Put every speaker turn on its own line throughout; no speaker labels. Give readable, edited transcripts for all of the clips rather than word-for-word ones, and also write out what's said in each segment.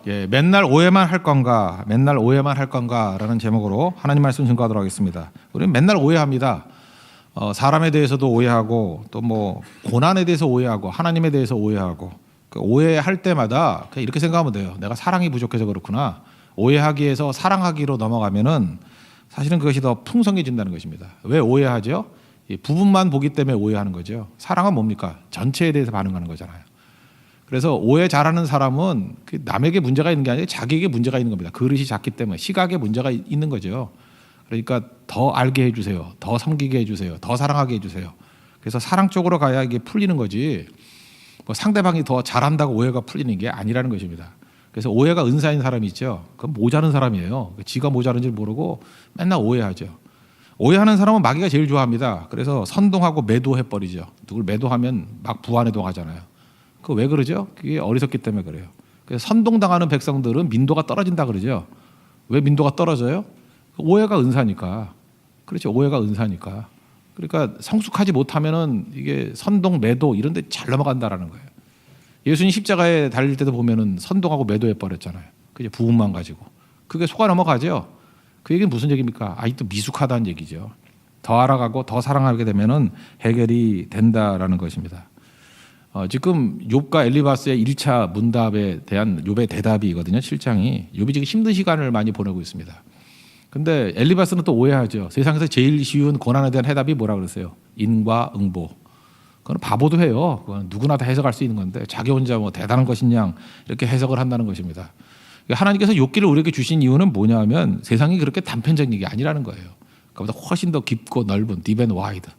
예, 맨날 오해만 할 건가, 맨날 오해만 할 건가라는 제목으로 하나님 말씀 증거하도록 하겠습니다. 우리는 맨날 오해합니다. 사람에 대해서도 오해하고 또 뭐 고난에 대해서 오해하고 하나님에 대해서 오해하고 그 오해할 때마다 그냥 이렇게 생각하면 돼요. 내가 사랑이 부족해서 그렇구나. 오해하기에서 사랑하기로 넘어가면은 사실은 그것이 더 풍성해진다는 것입니다. 왜 오해하죠? 이 부분만 보기 때문에 오해하는 거죠. 사랑은 뭡니까? 전체에 대해서 반응하는 거잖아요. 그래서 오해 잘하는 사람은 남에게 문제가 있는 게 아니라 자기에게 문제가 있는 겁니다. 그릇이 작기 때문에 시각에 문제가 있는 거죠. 그러니까 더 알게 해주세요. 더 섬기게 해주세요. 더 사랑하게 해주세요. 그래서 사랑 쪽으로 가야 이게 풀리는 거지 뭐 상대방이 더 잘한다고 오해가 풀리는 게 아니라는 것입니다. 그래서 오해가 은사인 사람이 있죠. 그건 모자른 사람이에요. 지가 모자른 줄 모르고 맨날 오해하죠. 오해하는 사람은 마귀가 제일 좋아합니다. 그래서 선동하고 매도해버리죠. 누굴 매도하면 막 부안해도 하잖아요. 그 왜 그러죠? 그게 어리석기 때문에 그래요. 그래서 선동당하는 백성들은 민도가 떨어진다 그러죠. 왜 민도가 떨어져요? 오해가 은사니까. 그렇죠. 오해가 은사니까. 그러니까 성숙하지 못하면은 이게 선동, 매도 이런 데 잘 넘어간다라는 거예요. 예수님 십자가에 달릴 때도 보면은 선동하고 매도해 버렸잖아요. 그게 부분만 가지고. 그게 속아 넘어가죠. 그 얘기는 무슨 얘기입니까? 아직도 미숙하다는 얘기죠. 더 알아가고 더 사랑하게 되면은 해결이 된다라는 것입니다. 지금 욥과 엘리바스의 1차 문답에 대한 욥의 대답이거든요. 7장이. 욥이 지금 힘든 시간을 많이 보내고 있습니다. 근데 엘리바스는 또 오해하죠. 세상에서 제일 쉬운 고난에 대한 해답이 뭐라 그랬어요? 인과 응보. 그건 바보도 해요. 그건 누구나 다 해석할 수 있는 건데 자기 혼자 뭐 대단한 것이냐 이렇게 해석을 한다는 것입니다. 하나님께서 욥기를 우리에게 주신 이유는 뭐냐면 세상이 그렇게 단편적인 게 아니라는 거예요. 그보다 훨씬 더 깊고 넓은 딥 앤 와이드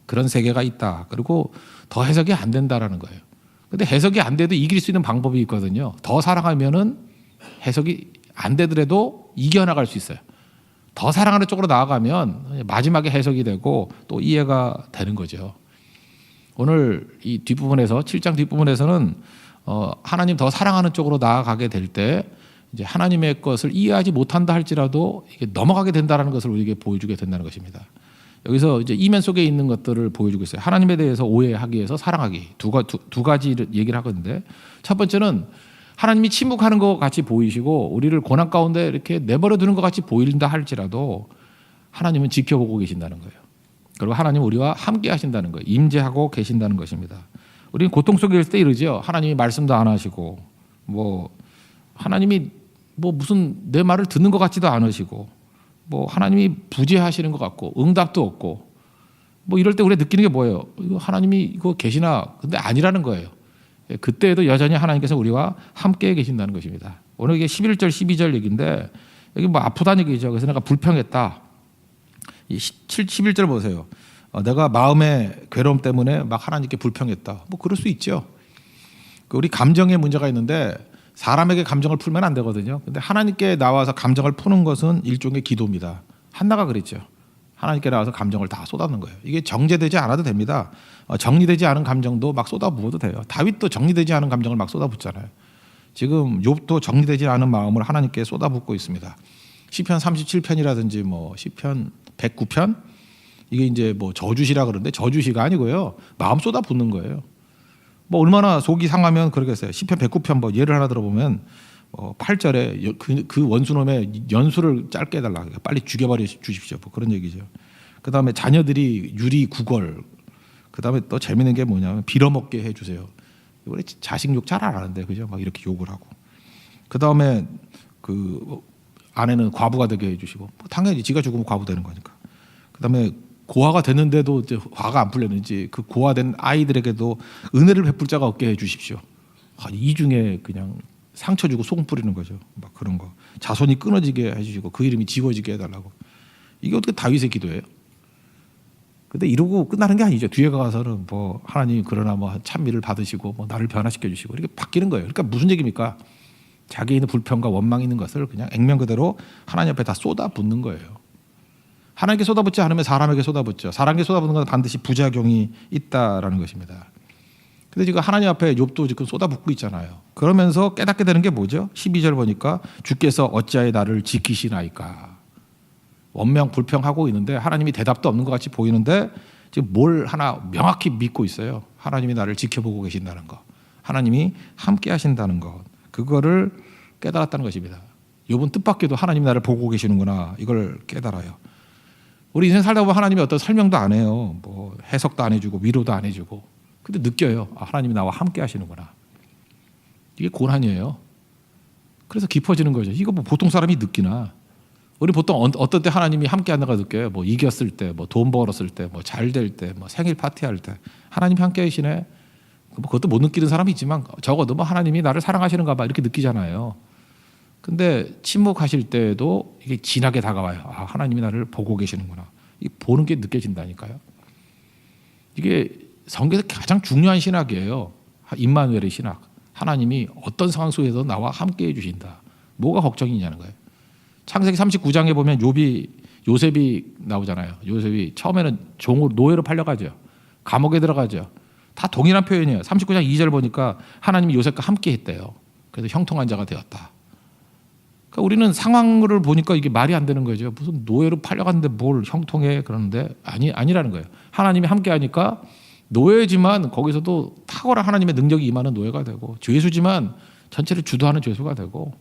그런 세계가 있다. 그리고 더 해석이 안 된다라는 거예요. 근데 해석이 안 돼도 이길 수 있는 방법이 있거든요. 더 사랑하면은 해석이 안 되더라도 이겨나갈 수 있어요. 더 사랑하는 쪽으로 나아가면 마지막에 해석이 되고 또 이해가 되는 거죠. 오늘 이 뒷부분에서 7장 뒷부분에서는 하나님 더 사랑하는 쪽으로 나아가게 될 때 이제 하나님의 것을 이해하지 못한다 할지라도 이게 넘어가게 된다는 것을 우리에게 보여주게 된다는 것입니다. 여기서 이제 이면 속에 있는 것들을 보여주고 있어요. 하나님에 대해서 오해하기 위해서 사랑하기 두 가지 얘기를 하거든요. 첫 번째는 하나님이 침묵하는 것 같이 보이시고 우리를 고난 가운데 이렇게 내버려 두는 것 같이 보인다 할지라도 하나님은 지켜보고 계신다는 거예요. 그리고 하나님은 우리와 함께 하신다는 거예요. 임재하고 계신다는 것입니다. 우리는 고통 속에 있을 때 이러죠. 하나님이 말씀도 안 하시고 뭐 하나님이 뭐 무슨 내 말을 듣는 것 같지도 않으시고 뭐 하나님이 부재하시는 것 같고 응답도 없고 뭐 이럴 때 우리가 느끼는 게 뭐예요? 이거 하나님이 이거 계시나? 근데 아니라는 거예요. 그때에도 여전히 하나님께서 우리와 함께 계신다는 것입니다. 오늘 이게 11절 12절 얘기인데 여기 뭐 아프다는 얘기죠. 그래서 내가 불평했다. 11절 보세요. 내가 마음의 괴로움 때문에 막 하나님께 불평했다. 뭐 그럴 수 있죠. 우리 감정에 문제가 있는데 사람에게 감정을 풀면 안 되거든요. 근데 하나님께 나와서 감정을 푸는 것은 일종의 기도입니다. 한나가 그랬죠. 하나님께 나와서 감정을 다 쏟아놓는 거예요. 이게 정제되지 않아도 됩니다. 정리되지 않은 감정도 막 쏟아부어도 돼요. 다윗도 정리되지 않은 감정을 막 쏟아붓잖아요. 지금 욥도 정리되지 않은 마음을 하나님께 쏟아붓고 있습니다. 시편 37편이라든지 뭐 시편 109편 이게 이제 뭐 저주시라 그러는데 저주시가 아니고요. 마음 쏟아붓는 거예요. 뭐 얼마나 속이 상하면 그러겠어요. 시편 109편 뭐 예를 하나 들어보면 8절에 그 원수놈의 연수를 짧게 해달라. 빨리 죽여버려 주십시오. 뭐 그런 얘기죠. 그 다음에 자녀들이 유리 구걸. 그 다음에 또 재밌는 게 뭐냐면 빌어먹게 해주세요. 우리 자식 욕 잘 안 하는데 그죠? 막 이렇게 욕을 하고. 그 다음에 그 아내는 과부가 되게 해주시고. 뭐 당연히 지가 죽으면 과부 되는 거니까. 그 다음에 고아가 됐는데도 이제 화가 안 풀렸는지 그 고아된 아이들에게도 은혜를 베풀 자가 없게 해주십시오. 이 중에 그냥 상처 주고 속 뿌리는 거죠. 막 그런 거. 자손이 끊어지게 해주시고 그 이름이 지워지게 해달라고. 이게 어떻게 다윗의 기도예요? 근데 이러고 끝나는 게 아니죠. 뒤에 가서는 뭐 하나님 그러나 뭐 찬미를 받으시고 뭐 나를 변화시켜 주시고 이렇게 바뀌는 거예요. 그러니까 무슨 얘기입니까? 자기에 있는 불평과 원망이 있는 것을 그냥 액면 그대로 하나님 앞에 다 쏟아붓는 거예요. 하나님께 쏟아붓지 않으면 사람에게 쏟아붓죠. 사람에게 쏟아붓는 건 반드시 부작용이 있다라는 것입니다. 근데 지금 하나님 앞에 욥도 지금 쏟아붓고 있잖아요. 그러면서 깨닫게 되는 게 뭐죠? 12절 보니까 주께서 어찌하여 나를 지키시나이까. 원명 불평하고 있는데 하나님이 대답도 없는 것 같이 보이는데 지금 뭘 하나 명확히 믿고 있어요. 하나님이 나를 지켜보고 계신다는 것. 하나님이 함께 하신다는 것. 그거를 깨달았다는 것입니다. 욥은 뜻밖에도 하나님 나를 보고 계시는구나 이걸 깨달아요. 우리 인생 살다 보면 하나님이 어떤 설명도 안 해요. 뭐 해석도 안 해주고 위로도 안 해주고. 근데 느껴요. 아, 하나님이 나와 함께 하시는구나. 이게 고난이에요. 그래서 깊어지는 거죠. 이거 뭐 보통 사람이 느끼나. 우리 보통 어떤 때 하나님이 함께 한다고 느껴요. 뭐 이겼을 때, 뭐 돈 벌었을 때, 뭐 잘 될 때, 뭐 생일 파티할 때 하나님이 함께 하시네. 뭐 그것도 못 느끼는 사람이 있지만 적어도 뭐 하나님이 나를 사랑하시는가 봐 이렇게 느끼잖아요. 근데 침묵하실 때도 이게 진하게 다가와요. 아, 하나님이 나를 보고 계시는구나. 이 보는 게 느껴진다니까요. 이게 성경에서 가장 중요한 신학이에요. 임마누엘의 신학. 하나님이 어떤 상황 속에서 나와 함께 해주신다. 뭐가 걱정이냐는 거예요. 창세기 39장에 보면 요셉이 나오잖아요. 요셉이 처음에는 종으로 노예로 팔려가죠. 감옥에 들어가죠. 다 동일한 표현이에요. 39장 2절 보니까 하나님이 요셉과 함께 했대요. 그래서 형통한 자가 되었다. 그러니까 우리는 상황을 보니까 이게 말이 안 되는 거죠. 무슨 노예로 팔려갔는데 뭘 형통해 그러는데 아니라는 거예요. 하나님이 함께 하니까 노예지만 거기서도 탁월한 하나님의 능력이 임하는 노예가 되고 죄수지만 전체를 주도하는 죄수가 되고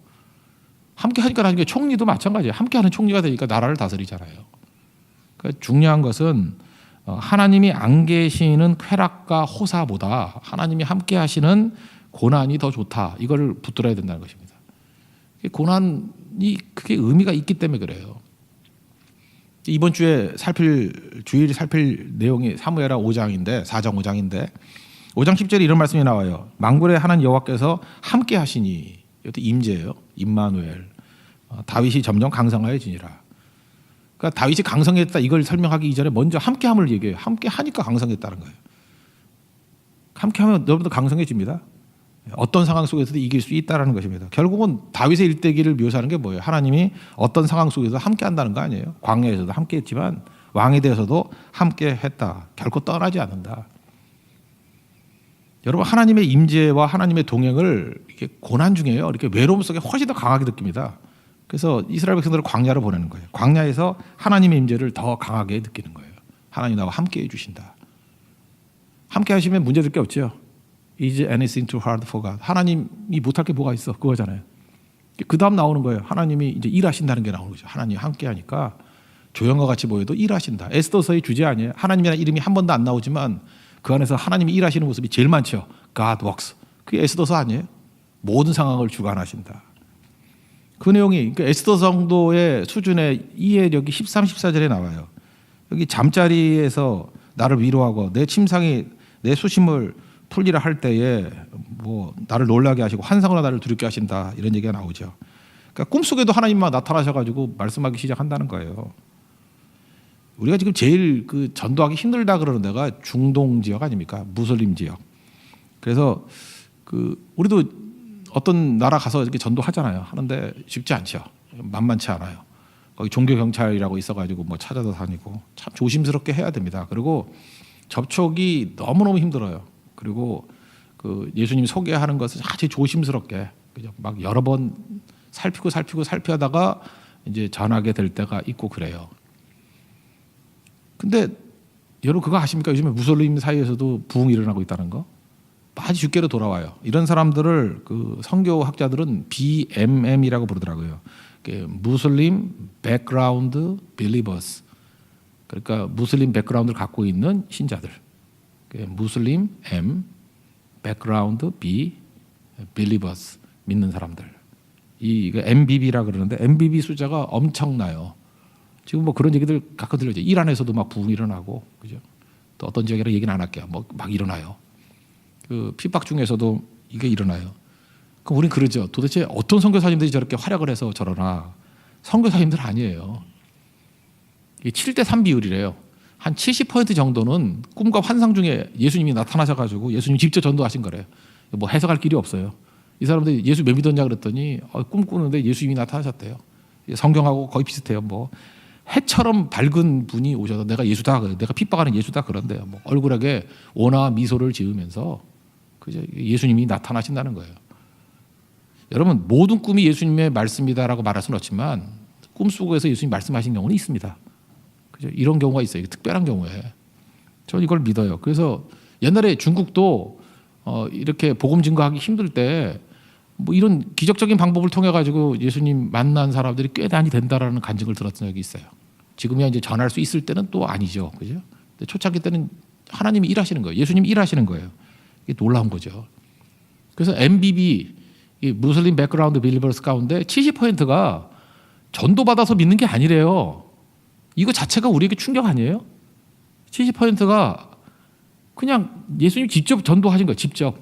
함께 하니까 나중에 총리도 마찬가지예요. 함께 하는 총리가 되니까 나라를 다스리잖아요. 그러니까 중요한 것은 하나님이 안 계시는 쾌락과 호사보다 하나님이 함께 하시는 고난이 더 좋다. 이걸 붙들어야 된다는 것입니다. 고난이 그게 의미가 있기 때문에 그래요. 이번 주에 주일에 살필 내용이 사무엘하 5장인데 4장 5장인데 5장 10절에 이런 말씀이 나와요. 만군의 하나님 여호와께서 함께 하시니 이것도 임재예요. 임마누엘. 다윗이 점점 강성하여지니라. 그러니까 다윗이 강성했다 이걸 설명하기 이전에 먼저 함께함을 얘기해요. 함께 하니까 강성했다는 거예요. 함께하면 여러분도 강성해집니다. 어떤 상황 속에서도 이길 수 있다는 것입니다. 결국은 다윗의 일대기를 묘사하는 게 뭐예요? 하나님이 어떤 상황 속에서 함께 한다는 거 아니에요? 광야에서도 함께 했지만 왕에 대해서도 함께 했다. 결코 떠나지 않는다. 여러분 하나님의 임재와 하나님의 동행을 이렇게 고난 중에요. 이렇게 외로움 속에 훨씬 더 강하게 느낍니다. 그래서 이스라엘 백성들을 광야로 보내는 거예요. 광야에서 하나님의 임재를 더 강하게 느끼는 거예요. 하나님 나와 함께 해주신다. 함께 하시면 문제될 게 없죠. Is anything too hard for God? 하나님이 못할 게 뭐가 있어? 그거잖아요. 그 다음 나오는 거예요. 하나님이 이제 일하신다는 게 나오는 거죠. 하나님 함께 하니까 조형과 같이 보여도 일하신다. 에스더서의 주제 아니에요. 하나님이라는 이름이 한 번도 안 나오지만 그 안에서 하나님이 일하시는 모습이 제일 많죠. God works. 그게 에스더서 아니에요? 모든 상황을 주관하신다. 그 내용이 그러니까 에스더 정도의 수준의 이해력이 13, 14절에 나와요. 여기 잠자리에서 나를 위로하고 내 침상이 내 수심을 풀리라 할 때에 뭐 나를 놀라게 하시고 환상으로 나를 두렵게 하신다 이런 얘기가 나오죠. 그러니까 꿈속에도 하나님만 나타나셔가지고 말씀하기 시작한다는 거예요. 우리가 지금 제일 그 전도하기 힘들다 그러는 데가 중동 지역 아닙니까? 무슬림 지역. 그래서 그 우리도 어떤 나라 가서 이렇게 전도하잖아요. 하는데 쉽지 않죠. 만만치 않아요. 거기 종교 경찰이라고 있어가지고 뭐 찾아도 다니고 참 조심스럽게 해야 됩니다. 그리고 접촉이 너무너무 힘들어요. 그리고 그 예수님 소개하는 것을 아주 조심스럽게 막 여러 번 살피하다가 이제 전하게 될 때가 있고 그래요. 근데 여러분 그거 아십니까? 요즘에 무슬림 사이에서도 부흥이 일어나고 있다는 거. 많이 주께로 돌아와요. 이런 사람들을 그 선교학자들은 BMM이라고 부르더라고요. 무슬림 백그라운드 빌리버스. 그러니까 무슬림 백그라운드를 갖고 있는 신자들. 무슬림 M, 백그라운드 B, 빌리버스 믿는 사람들. 이 MBB라 그러는데 MBB 숫자가 엄청나요. 지금 뭐 그런 얘기들 가끔 들려죠. 이란에서도 막 부흥이 일어나고, 그죠? 또 어떤 지역이라 얘기는 안 할게요. 뭐 막 일어나요. 그 핍박 중에서도 이게 일어나요. 그럼 우린 그러죠. 도대체 어떤 선교사님들이 저렇게 활약을 해서 저러나? 선교사님들 아니에요. 이게 7대3 비율이래요. 한 70% 정도는 꿈과 환상 중에 예수님이 나타나셔가지고 예수님 직접 전도하신 거래요. 뭐 해석할 길이 없어요. 이 사람들이 예수 왜 믿었냐 그랬더니 꿈꾸는데 예수님이 나타나셨대요. 성경하고 거의 비슷해요. 뭐 해처럼 밝은 분이 오셔서 내가 예수다, 내가 핍박하는 예수다 그런데요. 뭐 얼굴에 온화와 미소를 지으면서 그죠? 예수님이 나타나신다는 거예요. 여러분 모든 꿈이 예수님의 말씀이다라고 말할 수는 없지만 꿈속에서 예수님 말씀하신 경우는 있습니다. 그죠? 이런 경우가 있어요. 특별한 경우에 저는 이걸 믿어요. 그래서 옛날에 중국도 이렇게 복음 증거하기 힘들 때 뭐 이런 기적적인 방법을 통해 가지고 예수님 만난 사람들이 꽤 많이 된다라는 간증을 들었던 적이 있어요. 지금이야 이제 전할 수 있을 때는 또 아니죠, 그죠? 근데 초창기 때는 하나님이 일하시는 거예요. 예수님이 일하시는 거예요. 이게 놀라운 거죠. 그래서 MBB 이 무슬림 백그라운드 빌리버스 가운데 70%가 전도받아서 믿는 게 아니래요. 이거 자체가 우리에게 충격 아니에요? 70%가 그냥 예수님 직접 전도하신 거예요. 직접.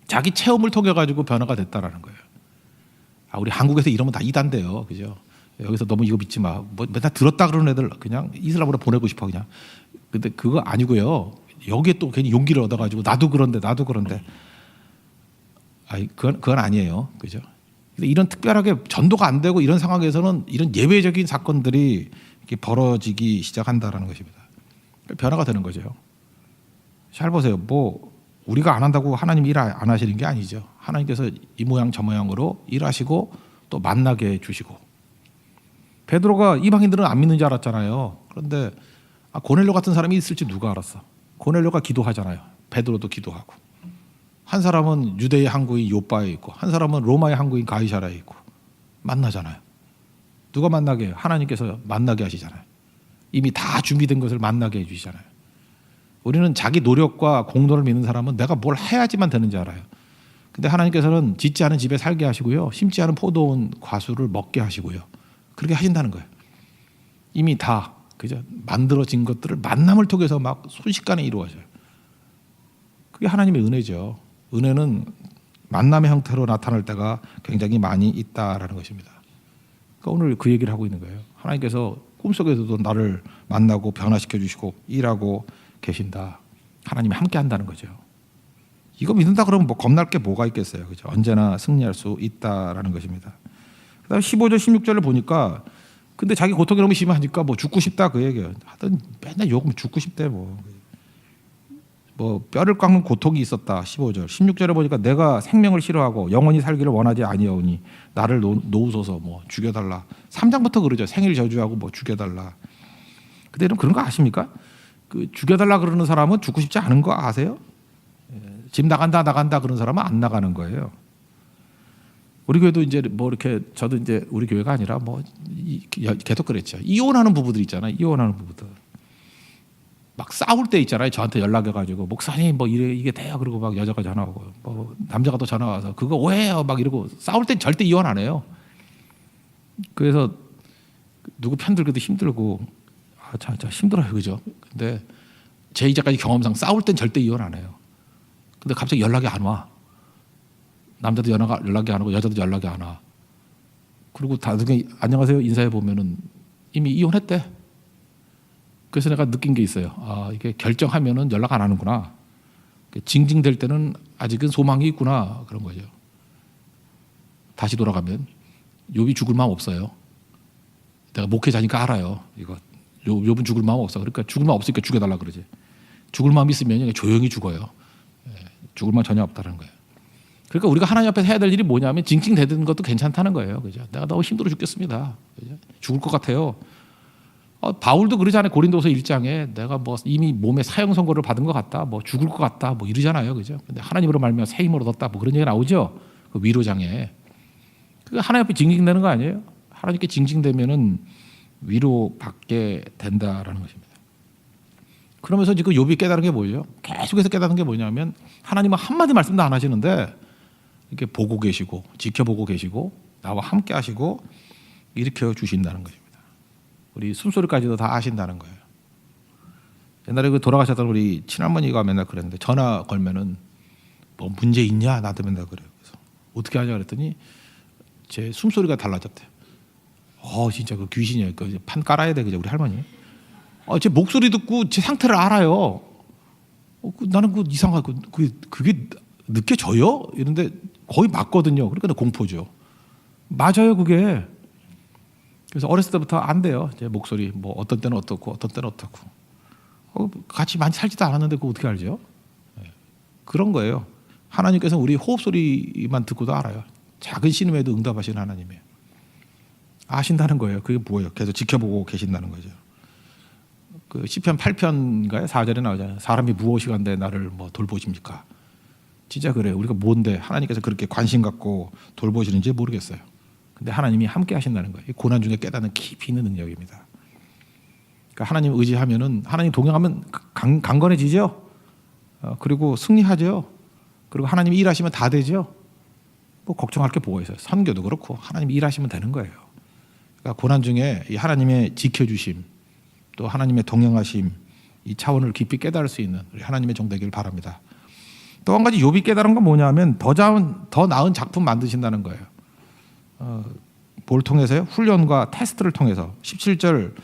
자기 체험을 통해 가지고 변화가 됐다라는 거예요. 우리 한국에서 이러면 다 이단돼요. 그죠? 여기서 너무 이거 믿지 마. 뭐 맨날 들었다 그러는 애들 그냥 이슬람으로 보내고 싶어 그냥. 근데 그거 아니고요. 여기에 또 괜히 용기를 얻어 가지고 나도 그런데. 그건 아니에요. 그죠? 근데 이런 특별하게 전도가 안 되고 이런 상황에서는 이런 예외적인 사건들이 이렇게 벌어지기 시작한다라는 것입니다. 변화가 되는 거죠. 잘 보세요. 뭐 우리가 안 한다고 하나님 일 안 하시는 게 아니죠. 하나님께서 이 모양 저 모양으로 일하시고 또 만나게 해주시고. 베드로가 이방인들은 안 믿는 줄 알았잖아요. 그런데 고넬료 같은 사람이 있을지 누가 알았어. 고넬료가 기도하잖아요. 베드로도 기도하고. 한 사람은 유대의 항구인 요빠에 있고 한 사람은 로마의 항구인 가이사라에 있고 만나잖아요. 누가 만나게 해요? 하나님께서 만나게 하시잖아요. 이미 다 준비된 것을 만나게 해주시잖아요. 우리는 자기 노력과 공로를 믿는 사람은 내가 뭘 해야지만 되는 줄 알아요. 근데 하나님께서는 짓지 않은 집에 살게 하시고요. 심지 않은 포도원 과수를 먹게 하시고요. 그렇게 하신다는 거예요. 이미 다 그죠? 만들어진 것들을 만남을 통해서 막 순식간에 이루어져요. 그게 하나님의 은혜죠. 은혜는 만남의 형태로 나타날 때가 굉장히 많이 있다라는 것입니다. 그러니까 오늘 그 얘기를 하고 있는 거예요. 하나님께서 꿈속에서도 나를 만나고 변화시켜 주시고 일하고 계신다. 하나님이 함께 한다는 거죠. 이거 믿는다 그러면 뭐 겁날 게 뭐가 있겠어요. 그죠? 언제나 승리할 수 있다라는 것입니다. 그다음에 15절 16절을 보니까 근데 자기 고통이 너무 심하니까 뭐 죽고 싶다 그 얘기예요. 하여튼 맨날 욕하면 죽고 싶대 뭐 뼈를 깎는 고통이 있었다. 15절 16절에 보니까 내가 생명을 싫어하고 영원히 살기를 원하지 아니하오니 나를 놓으소서 뭐 죽여달라. 3장부터 그러죠. 생일 저주하고 뭐 죽여달라. 근데 여러분 그런 거 아십니까? 그 죽여달라 그러는 사람은 죽고 싶지 않은 거 아세요? 집 나간다 그런 사람은 안 나가는 거예요. 우리 교회도 이제 뭐 이렇게 저도 이제 우리 교회가 아니라 뭐 계속 그랬죠. 이혼하는 부부들 있잖아요. 이혼하는 부부들. 막 싸울 때 있잖아요. 저한테 연락해가지고 목사님 뭐 이게 돼요. 그러고 막 여자가 전화 오고 뭐 남자가 또 전화 와서 그거 오해요. 막 이러고 싸울 땐 절대 이혼 안 해요. 그래서 누구 편 들기도 힘들고 진짜 힘들어요, 그죠? 근데 제 이제까지 경험상 싸울 땐 절대 이혼 안 해요. 근데 갑자기 연락이 안 와. 남자도 연락이 안 오고 여자도 연락이 안 와. 그리고 나중에 안녕하세요 인사해 보면은 이미 이혼했대. 그래서 내가 느낀 게 있어요. 이게 결정하면은 연락 안 하는구나. 징징댈 때는 아직은 소망이 있구나 그런 거죠. 다시 돌아가면 욥이 죽을 마음 없어요. 내가 목회자니까 알아요. 이거 욥은 죽을 마음 없어. 그러니까 죽을 마음 없으니까 죽여달라 그러지. 죽을 마음 있으면 조용히 죽어요. 죽을 마음 전혀 없다는 거예요. 그러니까 우리가 하나님 앞에서 해야 될 일이 뭐냐면 징징대는 것도 괜찮다는 거예요. 그죠? 내가 너무 힘들어 죽겠습니다. 그죠? 죽을 것 같아요. 바울도 그러잖아요. 고린도서 1장에 내가 뭐 이미 몸에 사형 선고를 받은 것 같다. 뭐 죽을 것 같다. 뭐 이러잖아요. 그죠? 근데 하나님으로 말미암아 새 힘을 얻었다. 뭐 그런 얘기가 나오죠. 그 위로장에. 그게 하나님 앞에 징징대는 거 아니에요? 하나님께 징징대면은 위로받게 된다라는 것입니다. 그러면서 지금 욥이 깨달은 게 뭐예요? 계속해서 깨달은 게 뭐냐면 하나님은 한마디 말씀도 안 하시는데 이렇게 보고 계시고 지켜보고 계시고 나와 함께 하시고 일으켜 주신다는 것입니다. 우리 숨소리까지도 다 아신다는 거예요. 옛날에 그 돌아가셨던 우리 친할머니가 맨날 그랬는데 전화 걸면은 뭐 문제 있냐 나한테 맨날 그래요. 그래서 어떻게 하냐 그랬더니 제 숨소리가 달라졌대요. 진짜 그 귀신이에요. 그 판 깔아야 돼 그죠 우리 할머니. 제 목소리 듣고 제 상태를 알아요. 나는 그 이상하고 그게 느껴져요? 이런데 거의 맞거든요. 그러니까 공포죠. 맞아요 그게. 그래서 어렸을 때부터 안 돼요. 제 목소리 뭐 어떤 때는 어떻고 어떤 때는 어떻고. 같이 많이 살지도 않았는데 그거 어떻게 알죠? 그런 거예요. 하나님께서 우리 호흡 소리만 듣고도 알아요. 작은 신음에도 응답하시는 하나님이에요. 아신다는 거예요. 그게 뭐예요? 계속 지켜보고 계신다는 거죠. 그 시편 8편인가요? 4절에 나오잖아요. 사람이 무엇이 간데 나를 뭐 돌보십니까? 진짜 그래요. 우리가 뭔데 하나님께서 그렇게 관심 갖고 돌보시는지 모르겠어요. 근데 하나님이 함께 하신다는 거예요. 이 고난 중에 깨닫는 깊이 있는 능력입니다. 그러니까 하나님 의지하면은 하나님 동행하면 강건해지죠. 그리고 승리하죠. 그리고 하나님이 일하시면 다 되죠. 뭐 걱정할 게 뭐가 있어요. 선교도 그렇고 하나님이 일하시면 되는 거예요. 그러니까 고난 중에 이 하나님의 지켜주심 또 하나님의 동행하심 이 차원을 깊이 깨달을 수 있는 우리 하나님의 종 되기를 바랍니다. 또 한 가지 욥이 깨달은 건 뭐냐면 더 나은 작품 만드신다는 거예요. 뭘 통해서요? 훈련과 테스트를 통해서 17절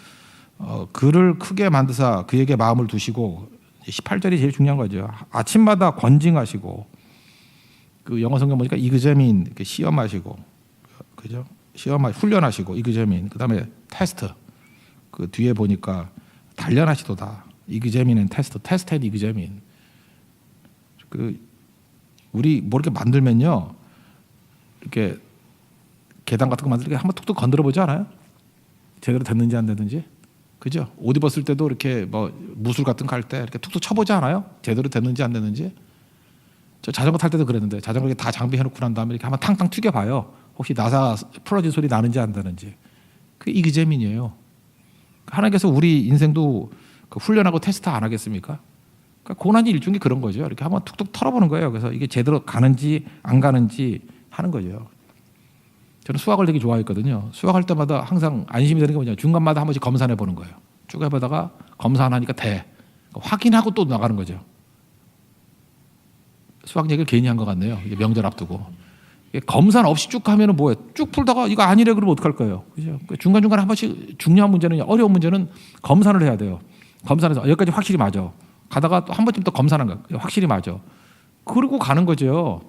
그를 크게 만드사 그에게 마음을 두시고 18절이 제일 중요한 거죠. 아침마다 권징하시고 그 영어 성경 보니까 이그제민 시험하시고 그죠? 훈련하시고 이그제민 그다음에 테스트 그 뒤에 보니까 단련하시도다. 이그제민은 테스트 앤 이그제민. 그 우리 뭐 이렇게 만들면요. 이렇게 계단 같은 거 만들 때 한번 툭툭 건드려 보지 않아요? 제대로 됐는지 안 됐는지. 그죠? 옷 입었을 때도 이렇게 뭐 무술 같은 거 갈 때 이렇게 툭툭 쳐보지 않아요? 제대로 됐는지 안 됐는지. 저 자전거 탈 때도 그랬는데 자전거 다 장비해놓고 난 다음에 이렇게 한번 탕탕 튀겨봐요. 혹시 나사 풀어진 소리 나는지 안 나는지. 그게 이그제민이에요. 하나님께서 우리 인생도 그 훈련하고 테스트 안 하겠습니까? 그러니까 고난이 일종의 그런 거죠. 이렇게 한번 툭툭 털어보는 거예요. 그래서 이게 제대로 가는지 안 가는지 하는 거죠. 저는 수학을 되게 좋아했거든요. 수학할 때마다 항상 안심이 되는 게 뭐냐. 중간마다 한 번씩 검사해 보는 거예요. 쭉 해보다가 검사 안 하니까 돼. 확인하고 또 나가는 거죠. 수학 얘기를 괜히 한 것 같네요. 이제 명절 앞두고. 검사 없이 쭉 하면은 뭐예요? 쭉 풀다가 이거 아니래 그러면 어떡할 거예요? 그죠? 중간중간에 한 번씩 중요한 문제는 어려운 문제는 검사를 해야 돼요. 검사를 해서 여기까지 확실히 맞아. 가다가 또 한 번쯤 더 검사하는 거예요. 확실히 맞아. 그러고 가는 거죠.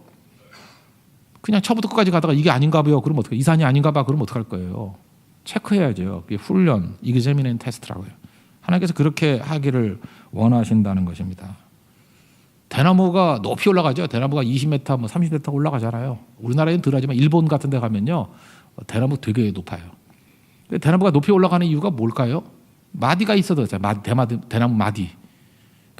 그냥 처음부터 끝까지 가다가 이게 아닌가 봐요. 그러면 어떡해? 이산이 아닌가 봐. 그러면 어떡할 거예요? 체크해야죠. 그게 훈련, 이그제미넨 테스트라고요. 하나님께서 그렇게 하기를 원하신다는 것입니다. 대나무가 높이 올라가죠. 대나무가 20m, 뭐 30m 올라가잖아요. 우리나라에는 덜하지만 일본 같은 데 가면요. 대나무 되게 높아요. 대나무가 높이 올라가는 이유가 뭘까요? 마디가 있어도 대나무 마디.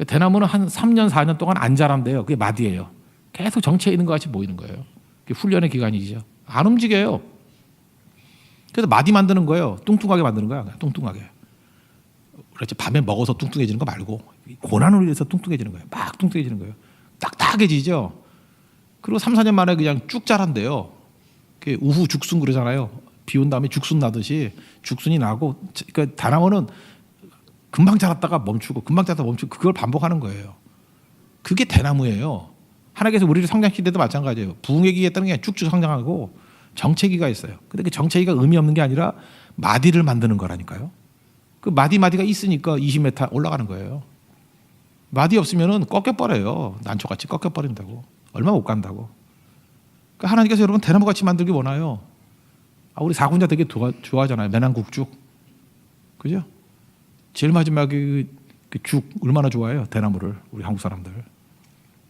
대나무는 한 3년, 4년 동안 안 자란대요. 그게 마디예요. 계속 정체에 있는 것 같이 보이는 거예요. 그게 훈련의 기간이죠. 안 움직여요. 그래서 마디 만드는 거예요. 뚱뚱하게 만드는 거야. 뚱뚱하게. 그렇지. 밤에 먹어서 뚱뚱해지는 거 말고 고난으로 인해서 뚱뚱해지는 거예요. 막 뚱뚱해지는 거예요. 딱딱해지죠. 그리고 3, 4년 만에 그냥 쭉 자란대요. 우후 죽순 그러잖아요. 비 온 다음에 죽순 나듯이 죽순이 나고 그러니까 대나무는 금방 자랐다가 멈추고 금방 자랐다가 멈추고 그걸 반복하는 거예요. 그게 대나무예요. 하나님께서 우리를 성장시킬 때도 마찬가지예요. 부흥의 기에 따른 게 쭉쭉 성장하고 정체기가 있어요. 근데 그 정체기가 의미 없는 게 아니라 마디를 만드는 거라니까요. 그 마디가 있으니까 20m 올라가는 거예요. 마디 없으면은 꺾여버려요. 난초같이 꺾여버린다고. 얼마 못 간다고. 그러니까 하나님께서 여러분 대나무같이 만들기 원해요. 우리 사군자 되게 좋아하잖아요. 매난국죽. 그죠? 제일 마지막에 그 죽 얼마나 좋아해요. 대나무를. 우리 한국 사람들.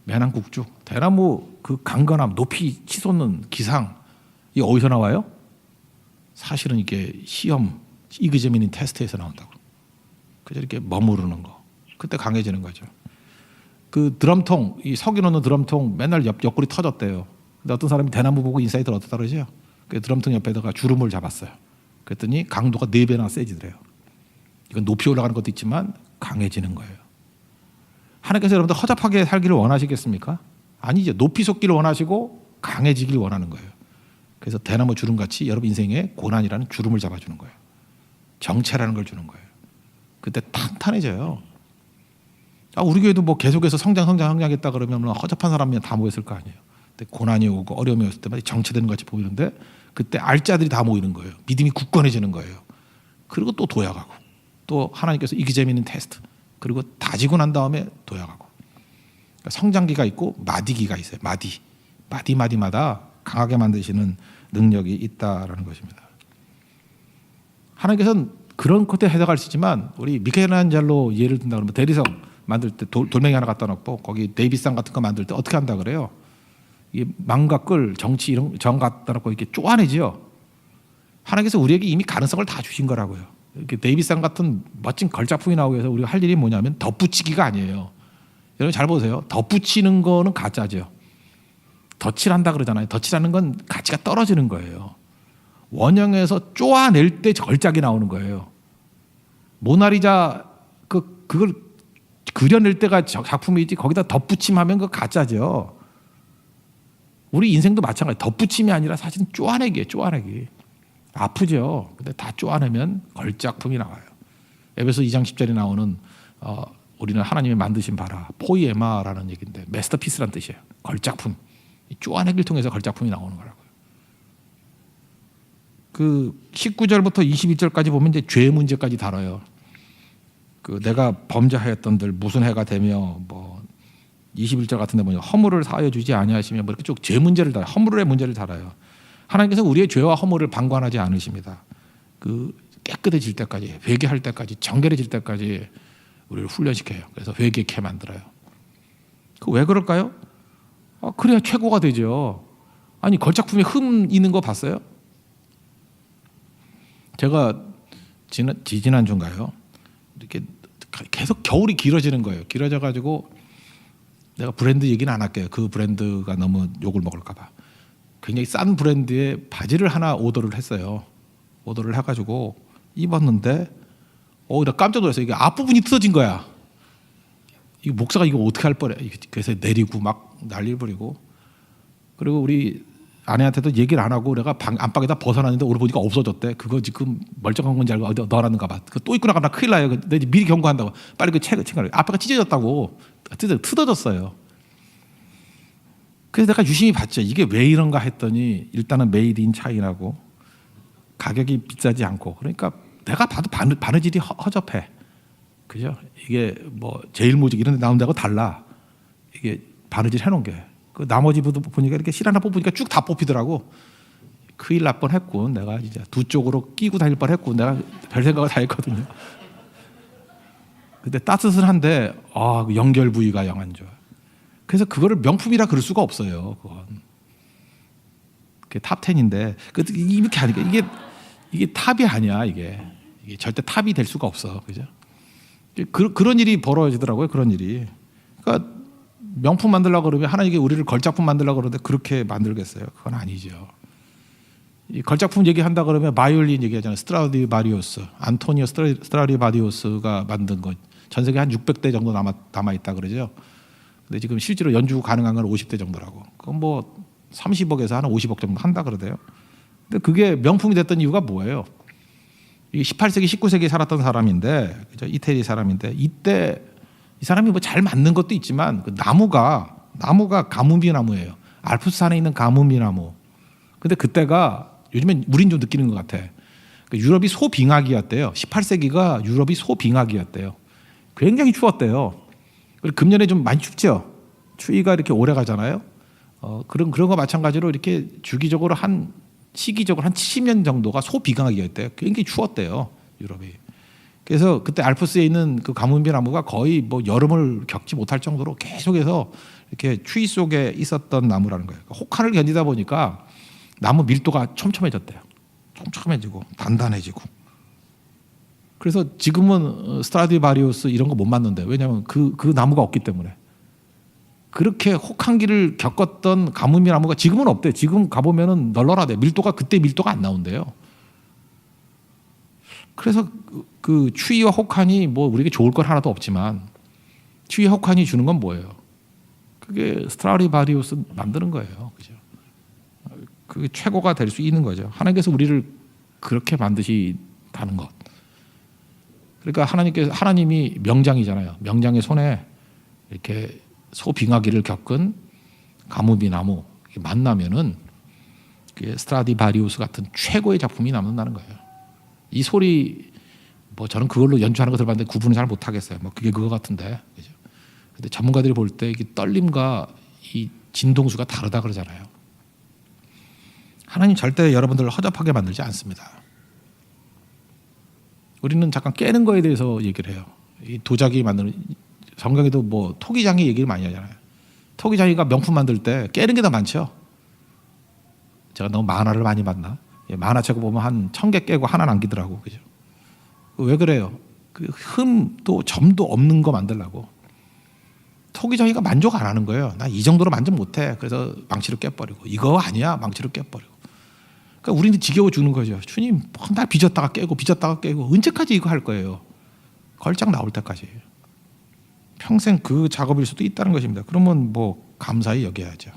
매난국죽. 대나무 그 강건함, 높이 치솟는 기상. 이게 어디서 나와요? 사실은 이게 시험, 이그제미닌 테스트에서 나온다고. 그저 이렇게 머무르는 거. 그때 강해지는 거죠. 그 드럼통, 이 석유 넣는 드럼통 맨날 옆구리 터졌대요. 근데 어떤 사람이 대나무 보고 인사이트를 어떻다 그러죠? 그 드럼통 옆에다가 주름을 잡았어요. 그랬더니 강도가 4배나 세지더래요. 이건 높이 올라가는 것도 있지만 강해지는 거예요. 하나님께서 여러분들 허접하게 살기를 원하시겠습니까? 아니죠. 높이 솟기를 원하시고 강해지기를 원하는 거예요. 그래서 대나무 주름같이 여러분 인생에 고난이라는 주름을 잡아주는 거예요. 정체라는 걸 주는 거예요. 그때 탄탄해져요. 우리 교회도 뭐 계속해서 성장했다 그러면 허접한 사람이 다 모였을 거 아니에요. 근데 고난이 오고 어려움이 왔을 때마다 정체되는 것 같이 보이는데 그때 알짜들이 다 모이는 거예요. 믿음이 굳건해지는 거예요. 그리고 또 도약하고 또 하나님께서 이기재미있는 테스트 그리고 다지고 난 다음에 도약하고 그러니까 성장기가 있고 마디기가 있어요. 마디마다 강하게 만드시는 능력이 있다라는 것입니다. 하나님께서는 그런 것에 해석할 수 있지만 우리 미켈란젤로 예를 든다 그러면 대리석 만들 때 돌멩이 하나 갖다 놓고 거기 데이비상 같은 거 만들 때 어떻게 한다 그래요? 이 망과 끌, 정치 이런 정 갖다 놓고 이렇게 쪼아내지요. 하나님께서 우리에게 이미 가능성을 다 주신 거라고요. 이렇게 데이비상 같은 멋진 걸작품이 나오기 위해서 우리가 할 일이 뭐냐면 덧붙이기가 아니에요. 여러분 잘 보세요. 덧붙이는 거는 가짜죠. 덧칠한다 그러잖아요. 덧칠하는 건 가치가 떨어지는 거예요. 원형에서 쪼아낼 때 걸작이 나오는 거예요. 모나리자 그걸 그려낼 때가 작품이지 거기다 덧붙임하면 그 가짜죠. 우리 인생도 마찬가지. 덧붙임이 아니라 사실은 쪼아내기예요. 쪼아내기. 아프죠. 근데 다 쪼아내면 걸작품이 나와요. 에베소 2장 10절에 나오는 우리는 하나님이 만드신 바라 포이에마라는 얘기인데 마스터피스란 뜻이에요. 걸작품. 쪼아내기를 통해서 걸작품이 나오는 거라고요. 그 19절부터 21절까지 보면 이제 죄 문제까지 다뤄요. 그 내가 범죄하였던들 무슨 해가 되며 뭐 21절 같은데 뭐냐 허물을 사하여 주지 아니하시며 뭐 이렇게 쭉 죄 문제를 다뤄요. 허물의 문제를 다뤄요. 하나님께서 우리의 죄와 허물을 방관하지 않으십니다. 그 깨끗해질 때까지 회개할 때까지 정결해질 때까지 우리를 훈련시켜요. 그래서 회개케 만들어요. 그 왜 그럴까요? 그래야 최고가 되죠. 아니 걸작품에 흠 있는 거 봤어요? 제가 지난주인가요? 이렇게 계속 겨울이 길어지는 거예요. 길어져 가지고 내가 브랜드 얘기는 안 할게요. 그 브랜드가 너무 욕을 먹을까 봐. 굉장히 싼 브랜드의 바지를 하나 오더를 했어요. 오더를 해가지고 입었는데 나 깜짝 놀랐어요. 이게 앞부분이 뜯어진 거야. 이 목사가 이거 어떻게 할 뻔해. 그래서 내리고 막 난리를 부리고 그리고 우리 아내한테도 얘기를 안 하고 내가 안방에다 벗어놨는데 오늘 보니까 없어졌대. 그거 지금 멀쩡한 건지 알고 어디 넣어놨는가 봐. 그거 또 입고 나가면 큰일 나요. 내가 미리 경고한다고. 빨리 그 책을 앞에가 찢어졌다고. 뜯어졌어요. 그래서 내가 유심히 봤죠. 이게 왜 이런가 했더니 일단은 메이드 인 차이나고 가격이 비싸지 않고 그러니까 내가 봐도 바느질이 허접해. 그죠? 이게 뭐 제일모직 이런 데 나온 데하고 달라. 이게 바느질 해놓은 게. 그 나머지 부도 보니까 이렇게 실 하나 뽑으니까 쭉 다 뽑히더라고. 큰일 날 뻔했고 내가 진짜 두 쪽으로 끼고 다닐 뻔했고 내가 별 생각을 다 했거든요. 근데 따뜻한데 연결 부위가 영 안 좋아. 그래서 그거를 명품이라 그럴 수가 없어요. 그건. 그게 탑 10인데 이렇게 하니까 이게 탑이 아니야. 이게 절대 탑이 될 수가 없어. 그죠? 그런 일이 벌어지더라고요. 그런 일이. 그러니까 명품 만들려고 그러면 하나님께 우리를 걸작품 만들려고 그러는데 그렇게 만들겠어요? 그건 아니죠. 이 걸작품 얘기한다 그러면 바이올린 얘기하잖아요. 스트라디바리우스, 안토니오 스트라디바리우스가 만든 거. 전 세계 한 600대 정도 남아 있다 그러죠. 근데 지금 실제로 연주 가능한 건 50대 정도라고. 그건 뭐 30억에서 한 50억 정도 한다 그러대요. 근데 그게 명품이 됐던 이유가 뭐예요? 이 18세기, 19세기에 살았던 사람인데, 그죠? 이태리 사람인데 이때 이 사람이 뭐 잘 맞는 것도 있지만 그 나무가 가뭄비 나무예요. 알프스산에 있는 가뭄비 나무. 근데 그때가 요즘엔 우린 좀 느끼는 것 같아. 유럽이 소빙하기였대요. 18세기가 유럽이 소빙하기였대요. 굉장히 추웠대요. 금년에 좀 많이 춥죠. 추위가 이렇게 오래 가잖아요. 그런 거 마찬가지로 이렇게 주기적으로 시기적으로 한 70년 정도가 소비강하기였대요. 굉장히 추웠대요, 유럽이. 그래서 그때 알프스에 있는 그 가뭄비 나무가 거의 뭐 여름을 겪지 못할 정도로 계속해서 이렇게 추위 속에 있었던 나무라는 거예요. 혹한을 견디다 보니까 나무 밀도가 촘촘해졌대요. 촘촘해지고 단단해지고. 그래서 지금은 스트라디바리우스 이런 거 못 맞는데 왜냐하면 그 나무가 없기 때문에. 그렇게 혹한기를 겪었던 가뭄비 나무가 지금은 없대. 지금 가보면은 널널하대. 그때 밀도가 안 나온대요. 그래서 그 추위와 혹한이 뭐 우리에게 좋을 건 하나도 없지만 추위와 혹한이 주는 건 뭐예요? 그게 스트라디바리우스 만드는 거예요. 그죠? 그게 최고가 될 수 있는 거죠. 하나님께서 우리를 그렇게 만드시다는 것. 그러니까 하나님이 명장이잖아요. 명장의 손에 이렇게 소빙하기를 겪은 가뭄비 나무 만나면은 스트라디바리우스 같은 최고의 작품이 남는다는 거예요. 이 소리 뭐 저는 그걸로 연주하는 거 들어봤는데 구분을 잘 못하겠어요. 뭐 그게 그거 같은데, 그죠? 근데 전문가들이 볼 때 이 떨림과 이 진동수가 다르다 그러잖아요. 하나님 절대 여러분들을 허접하게 만들지 않습니다. 우리는 잠깐 깨는 거에 대해서 얘기를 해요. 이 도자기 만드는 성경에도 뭐 토기장이 얘기를 많이 하잖아요. 토기장이가 명품 만들 때 깨는 게 더 많죠. 제가 너무 만화를 많이 봤나? 만화책 보면 한 1000개 깨고 하나 남기더라고, 그죠? 왜 그래요? 그 흠도 점도 없는 거 만들라고. 토기정이가 만족 안 하는 거예요. 나 이 정도로 만족 못해. 그래서 망치로 깨버리고 이거 아니야 망치로 깨버리고. 그러니까 우리는 지겨워 죽는 거죠. 주님 날 빚었다가 깨고 빚었다가 깨고 언제까지 이거 할 거예요. 걸작 나올 때까지. 평생 그 작업일 수도 있다는 것입니다. 그러면 뭐 감사히 여겨야죠.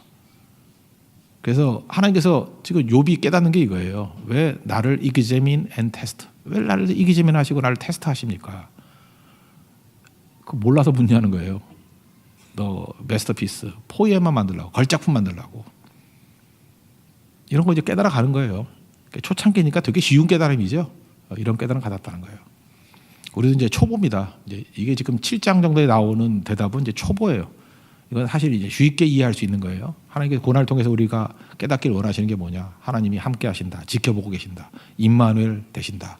그래서 하나님께서 지금 욥이 깨닫는 게 이거예요. 왜 나를 examine and test? 왜 나를 examine 하시고 나를 테스트 하십니까? 그 몰라서 묻냐는 거예요. 너 마스터피스, 포에만 만들라고, 걸작품 만들라고. 이런 거 이제 깨달아 가는 거예요. 초창기니까 되게 쉬운 깨달음이죠. 이런 깨달음 받았다는 거예요. 우리도 이제 초보입니다. 이제 이게 지금 7장 정도에 나오는 대답은 이제 초보예요. 이건 사실 이제 쉽게 이해할 수 있는 거예요. 하나님께서 고난을 통해서 우리가 깨닫기를 원하시는 게 뭐냐? 하나님이 함께 하신다, 지켜보고 계신다, 임마누엘 되신다,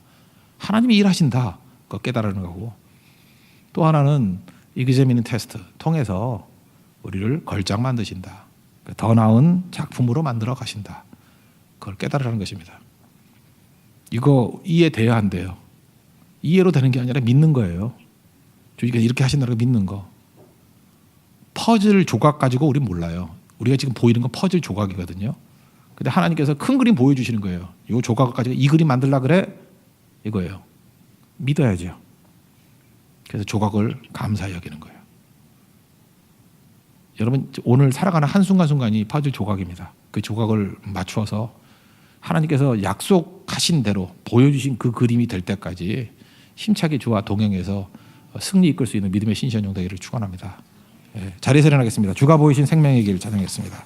하나님이 일하신다. 그거 깨달으는 거고. 또 하나는 examine 테스트 통해서 우리를 걸작 만드신다. 더 나은 작품으로 만들어 가신다. 그걸 깨달으라는 것입니다. 이거 이해돼야 한대요. 이해로 되는 게 아니라 믿는 거예요. 주님께서 이렇게 하신다고 믿는 거. 퍼즐 조각 가지고 우리 몰라요. 우리가 지금 보이는 건 퍼즐 조각이거든요. 근데 하나님께서 큰 그림 보여주시는 거예요. 이 조각을 가지고 이 그림 만들라 그래? 이거예요. 믿어야죠. 그래서 조각을 감사히 여기는 거예요. 여러분 오늘 살아가는 한순간순간이 퍼즐 조각입니다. 그 조각을 맞추어서 하나님께서 약속하신 대로 보여주신 그 그림이 될 때까지 힘차게 주와 동행해서 승리 이끌 수 있는 믿음의 신시한 되기를 축원합니다. 자리에서 일어나겠습니다. 주가 보이신 생명의 길 찬양했습니다.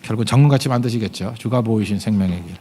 결국 정문같이 만드시겠죠. 주가 보이신 생명의 길.